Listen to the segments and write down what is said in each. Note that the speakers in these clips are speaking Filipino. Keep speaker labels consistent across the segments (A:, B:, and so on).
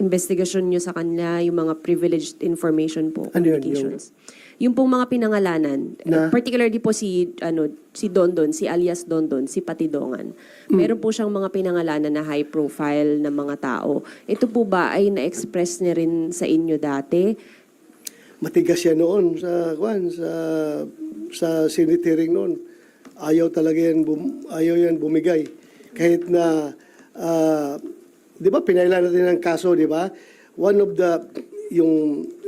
A: investigasyon nyo sa kanila, yung mga privileged information po,
B: Ano yun,
A: communications. Yung pong mga pinangalanan, particularly po si Dondon, si alias Dondon, si Patidongan. Meron po siyang mga pinangalanan na high profile na mga tao. Ito po ba ay na-express niya rin sa inyo dati?
B: Matigas yan noon sa Senate hearing noon. Ayaw talaga yan, ayaw yan bumigay. Kahit na, di ba, pinailan natin ang kaso, di ba? One of the,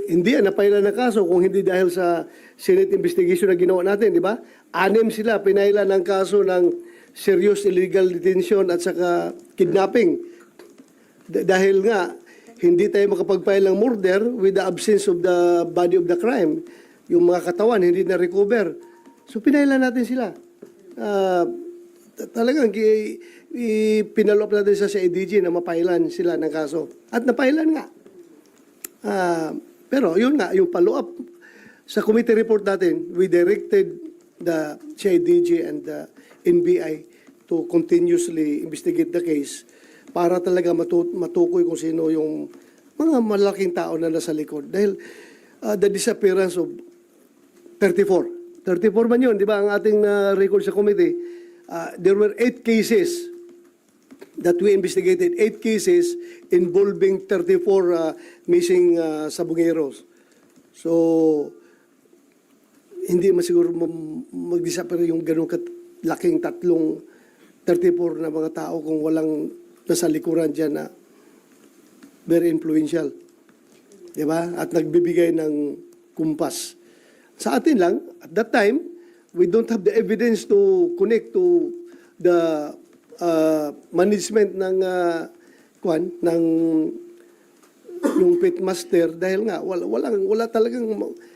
B: hindi napailan ng kaso kung hindi dahil sa Senate investigation na ginawa natin, di ba? 6 sila, pinailan ng kaso ng serious illegal detention at saka kidnapping. Dahil nga, hindi tayo makapag-file ng murder with the absence of the body of the crime. Yung mga katawan, hindi na-recover. So, pinailan natin sila. Talagang pinalop natin sa CIDG na mapailan sila ng kaso. At napailan nga. Pero yun nga, yung follow-up sa committee report natin, we directed the CIDG and the NBI to continuously investigate the case para talaga matukoy kung sino yung mga malaking tao na nasa likod. Dahil the disappearance of 34 man yun, di ba, ang ating record sa committee, there were 8 cases that we investigated, 8 cases involving 34 missing sabongeros. So, hindi masiguro mag-disappear yung ganun laking 34 na mga tao kung walang nasa likuran dyan na very influential. Di ba? At nagbibigay ng kumpas. Sa atin lang, at that time, we don't have the evidence to connect to the management ng yung pitmaster dahil nga wala talagang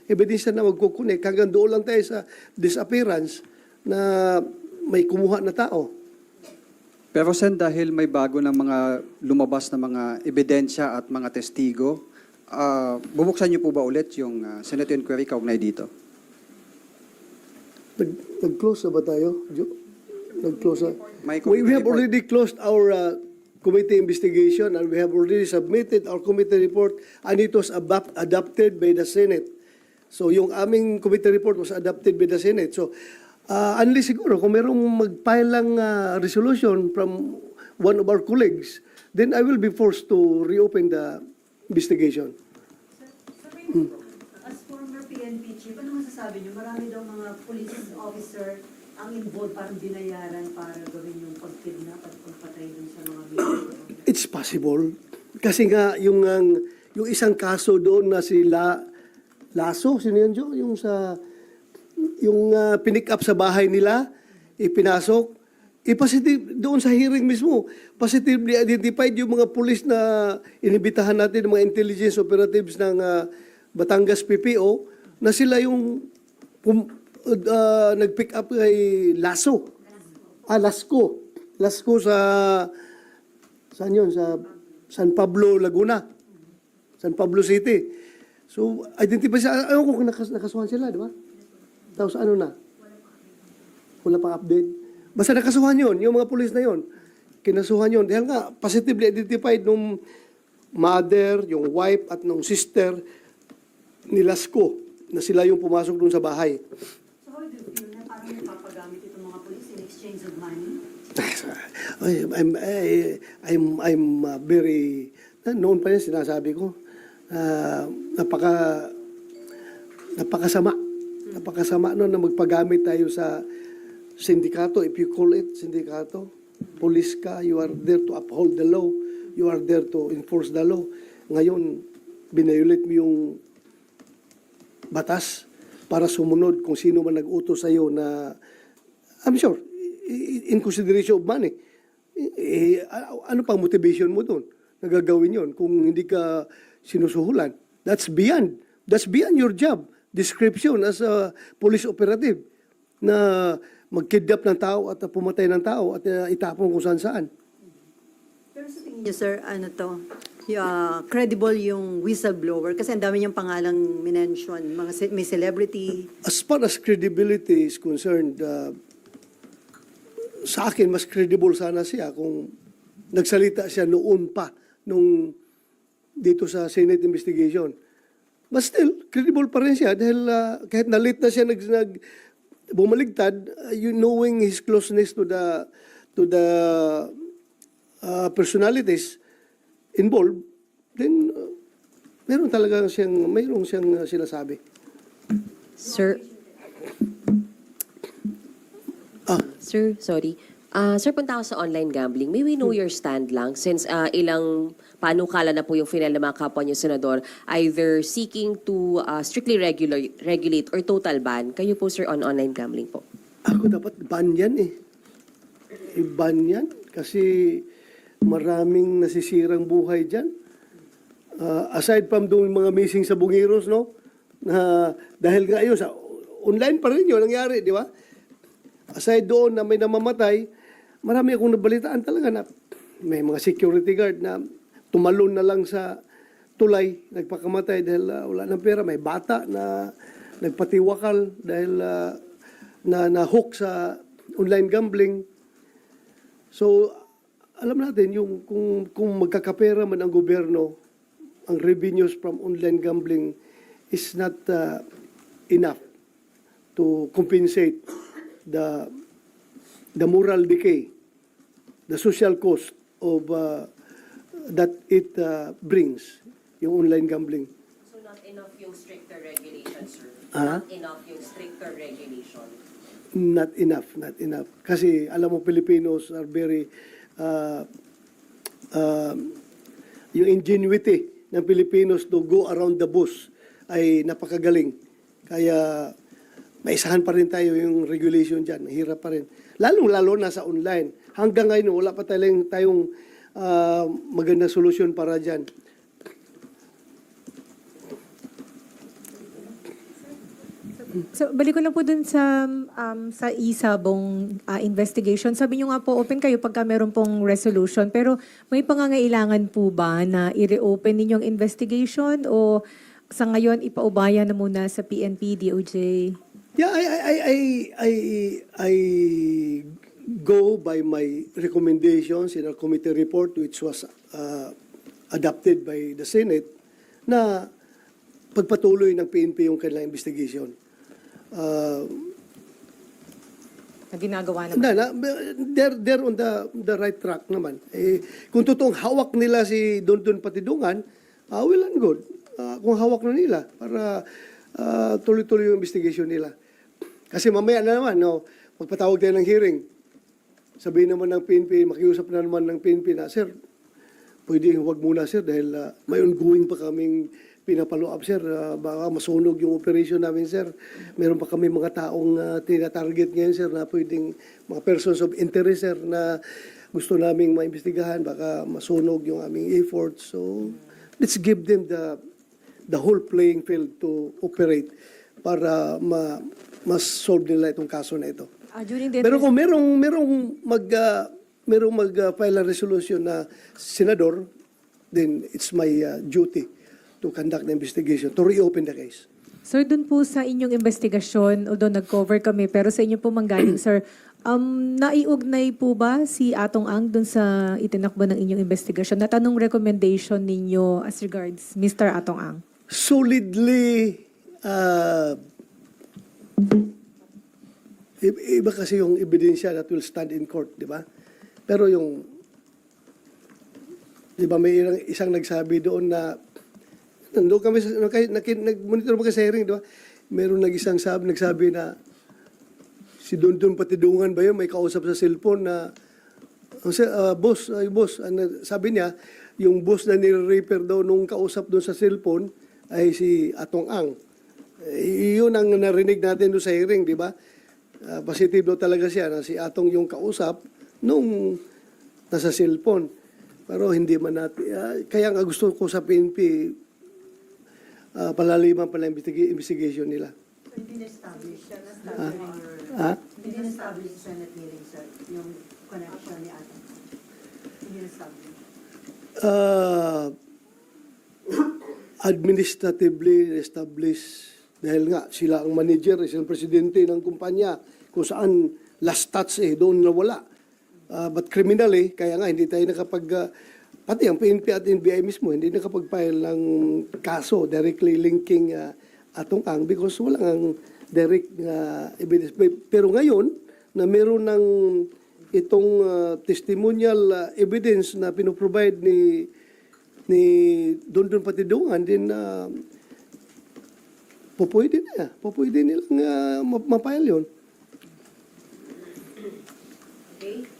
B: ebidensya na magkukunik. Hanggang doon lang tayo sa disappearance na may kumuha na tao.
C: Pero Sen, dahil may bago ng mga lumabas na mga ebidensya at mga testigo, bubuksan niyo po ba ulit yung Senate inquiry kaugnay dito?
B: Nag-close na ba tayo? Nag-close na. We have
C: report.
B: already closed our committee investigation and we have already submitted our committee report and it was adopted by the Senate. So yung aming committee report was adopted by the Senate. So unless siguro kung merong mag-file lang resolution from one of our colleagues, then I will be forced to reopen the investigation.
D: As former PNP chief, ano masasabi niyo? Marami daw mga police officer ang involved, parang binayaran para gawin yung pag-kidnap at pagpatay dun sa mga victim.
B: It's possible. Kasi nga, yung isang kaso doon na si Lasso, sino yun, Joe? Yung pinick up sa bahay nila, ipinasok, positive doon sa hearing mismo. Positively identified yung mga pulis na inibitahan natin, yung mga intelligence operatives ng Batangas PPO, na sila yung nag-pick up kay Lasso. Lasco sa saan yun? Sa San Pablo, Laguna. San Pablo City. So, identify siya. Ayaw ko kung nakasuhan sila, di ba? Tapos ano na? Wala pang update. Basta nakasuhan yun, yung mga pulis na yun. Kinasuhan yun. Dahil nga, positively identified nung mother, yung wife, at nung sister ni Lasco na sila yung pumasok dun sa bahay.
D: So how do you feel na parang napapagamit itong mga police in exchange of money?
B: I'm very, noon pa yun sinasabi ko, napakasama noon na magpagamit tayo sa sindikato, if you call it sindikato. Police ka, you are there to uphold the law, you are there to enforce the law. Ngayon, binayulit mo yung batas para sumunod kung sino man nag-utos sa'yo na, I'm sure, in consideration of money. Ano pang motivation mo doon? Nagagawin yon kung hindi ka sinusuhulan. That's beyond your job description as a police operative na mag-kidnap ng tao at pumatay ng tao at itapon kung saan-saan.
D: Pero sa tingin niyo, sir, ano to? Credible yung whistleblower kasi ang dami niyang pangalang minention, may celebrity.
B: As far as credibility is concerned, sa akin, mas credible sana siya kung nagsalita siya noon pa, nung dito sa Senate investigation. But still, credible pa rin siya dahil kahit na late na siya bumaligtad, you knowing his closeness to the personalities involved, then mayroon siyang sinasabi.
A: Sir, Sir, sorry. Sir, punta ako sa online gambling. May we know your stand lang since ilang panukala na po yung final ng mga kapwa niyo, Senador, either seeking to strictly regulate or total ban. Kayo po, sir, on online gambling po.
B: Ako dapat ban yan eh. I-ban yan kasi maraming nasisirang buhay dyan. Aside from doon mga missing sa Bungiros, no? Dahil nga yun, sa online pa rin yun nangyari, di ba? Aside doon na may namamatay, marami akong nabalitaan talaga na may mga security guard na tumalon na lang sa tulay, nagpakamatay dahil wala ng pera. May bata na nagpatiwakal dahil na-hook sa online gambling. So, alam natin, yung kung magkakapera man ang gobyerno, ang revenues from online gambling is not enough to compensate the moral decay, the social cost of that it brings, yung online gambling.
A: So not enough yung stricter regulation, sir?
B: Ah?
A: Not enough yung stricter regulation?
B: Not enough. Kasi alam mo, Filipinos are very, yung ingenuity ng Filipinos to go around the bush ay napakagaling. Kaya maisahan pa rin tayo yung regulation dyan. Hirap pa rin. Lalo na sa online. Hanggang ngayon, wala pa tayong magandang solusyon para dyan.
E: So, balik ko lang po dun sa isabong investigation. Sabi nyo nga po, open kayo pagka meron pong resolution. Pero may pangangailangan po ba na i-reopen ninyong investigation o sa ngayon ipaubaya na muna sa PNP, DOJ?
B: Yeah, I go by my recommendations in our committee report which was adopted by the Senate na pagpatuloy ng PNP yung kanilang investigation.
E: Na ginagawa naman.
B: They're on the right track naman. Kung totoong hawak nila si Dondon Patidungan, well and good. Kung hawak na nila para tuloy-tuloy yung investigation nila. Kasi mamaya na naman, magpatawag tayo ng hearing. Sabihin naman ng PNP, makiusap na naman ng PNP na, sir, pwede huwag muna sir dahil may ongoing pa kaming pinapalo up sir. Baka masunog yung operation namin sir. Meron pa kami mga taong tina-target ngayon sir na pwedeng mga persons of interest sir na gusto naming maimbestigahan. Baka masunog yung aming efforts. So, let's give them the whole playing field to operate para mas-solve nila itong kaso na ito. Pero kung merong mag-file a resolution na senador, then it's my duty to conduct the investigation, to reopen the case.
E: Sir, dun po sa inyong investigasyon, although nag-cover kami, pero sa inyo po manggaling, sir, naiugnay po ba si Atong Ang dun sa itinakbo ng inyong investigasyon? At anong recommendation ninyo as regards Mr. Atong Ang?
B: Solidly, iba kasi yung ebidensya that will stand in court, di ba? Pero yung, di ba may isang nagsabi doon na, nandun kami, nag-monitor mo kasi hearing, di ba? Meron nagsabi na, si Dondon Patidungan ba yun, may kausap sa cellphone na, boss, sabi niya, yung boss na nire-repair daw nung kausap doon sa cellphone ay si Atong Ang. Yun ang narinig natin doon sa hearing, di ba? Positive daw talaga siya na si Atong yung kausap nung nasa cellphone. Pero hindi man natin, kaya nga gusto ko sa PNP, palaliman pala investigation nila.
D: Hindi na-establish siya. Hindi na-establish sa Senate hearing, sir, yung connection ni Atong. Hindi na-establish.
B: Administratively established dahil nga sila ang manager, sila ang presidente ng kumpanya kung saan last touch doon nawala. But criminally, kaya nga hindi tayo pati ang PNP at NBI mismo, hindi nakapag-file ng kaso directly linking Atong Kang because walang direct evidence. Pero ngayon, na meron ng itong testimonial evidence na pinoprovide ni Dondon Patidongan, din pupwede nilang mapile yun.
D: Okay?